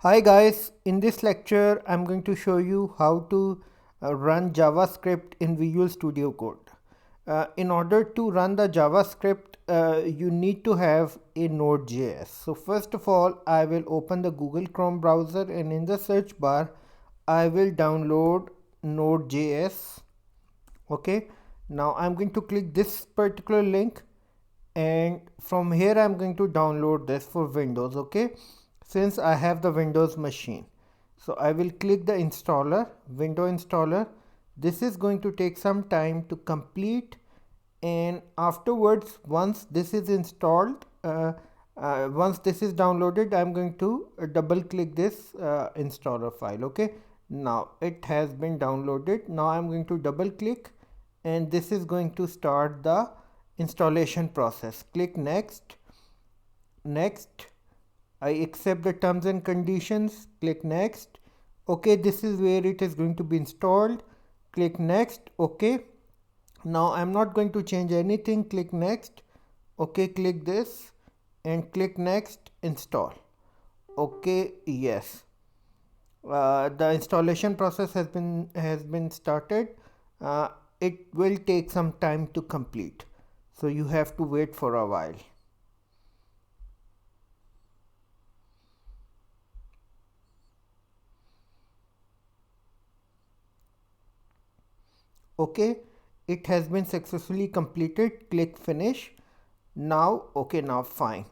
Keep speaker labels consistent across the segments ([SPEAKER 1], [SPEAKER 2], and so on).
[SPEAKER 1] Hi guys, in this lecture I'm going to show you how to run JavaScript in Visual Studio Code. In order to run the JavaScript, you need to have a NodeJS. So first of all, I will open the Google Chrome browser and in the search bar I will download NodeJS. Okay, now I'm going to click this particular link and from here I'm going to download this for Windows. Okay, since I have the Windows machine, so I will click the installer, window installer. This is going to take some time to complete, and afterwards once this is installed, once this is downloaded, I'm going to double click this installer file. Okay, now it has been downloaded. Now I'm going to double click and this is going to start the installation process. Click next. I accept the terms and conditions. Click next. Okay, this is where it is going to be installed. Click next. Okay, now I'm not going to change anything. Click next. Okay, click this and click next. Install. Okay, yes, the installation process has been started. It will take some time to complete, so you have to wait for a while. Okay, it has been successfully completed. Click finish. Now okay, now fine.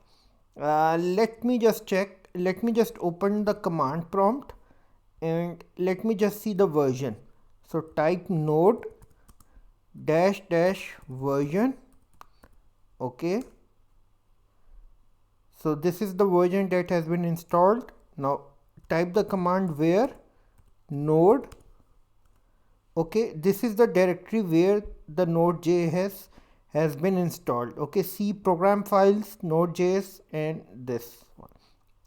[SPEAKER 1] Let me just check. Let me just open the command prompt and let me just see the version. So type node dash version. Okay, so this is the version that has been installed. Now type the command where node. Okay, this is the directory where the node.js has been installed. Okay, C program files, node.js, and this one.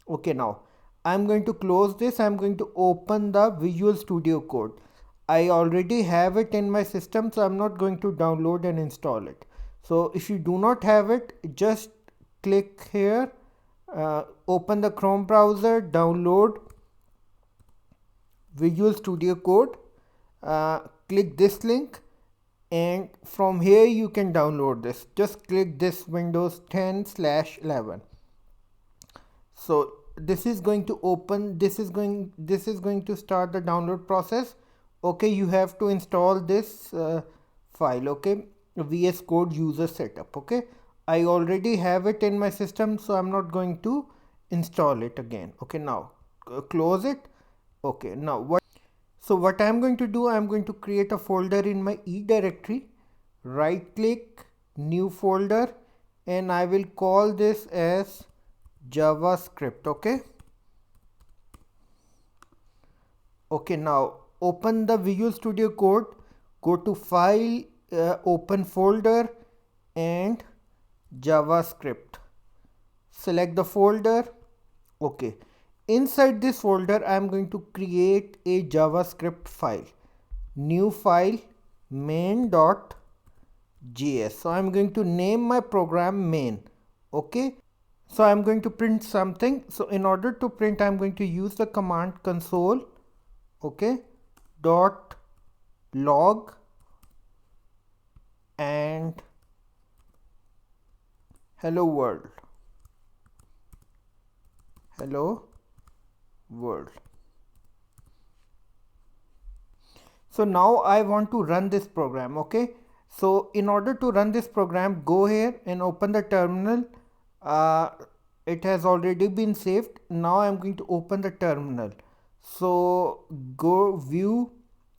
[SPEAKER 1] Okay, now I'm going to close this. I'm going to open the Visual Studio Code. I already have it in my system, so I'm not going to download and install it. So if you do not have it, just click here, open the Chrome browser, download Visual Studio Code, click this link, and from here you can download this. Just click this Windows 10/11. So this is going to open, this is going to start the download process. Okay, you have to install this file. Okay, VSCode user setup. Okay, I already have it in my system, so I'm not going to install it again. Okay, now close it. Okay, now what I'm going to do, I'm going to create a folder in my E directory. Right click, new folder, and I will call this as JavaScript. Okay, now open the Visual Studio Code, go to file, open folder, and JavaScript. Select the folder. Okay, inside this folder I am going to create a JavaScript file. New file, main.js. So I'm going to name my program main. Okay, so I'm going to print something. So in order to print, I'm going to use the command console. Okay, dot log and hello world. So now I want to run this program. Okay, so in order to run this program, go here and open the terminal. It has already been saved. Now I'm going to open the terminal. So go view,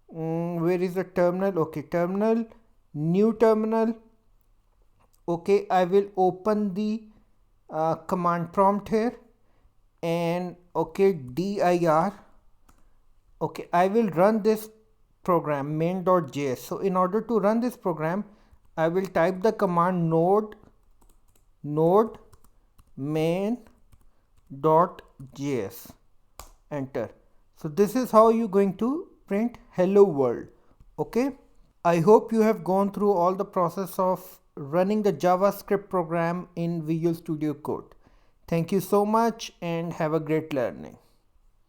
[SPEAKER 1] where is the terminal? Okay, terminal, new terminal. Okay, I will open the command prompt here and okay, dir. Okay, I will run this program main.js. So in order to run this program, I will type the command node main.js, enter. So this is how you're going to print hello world. Okay, I hope you have gone through all the process of running the JavaScript program in Visual Studio Code. Thank you so much and have a great learning.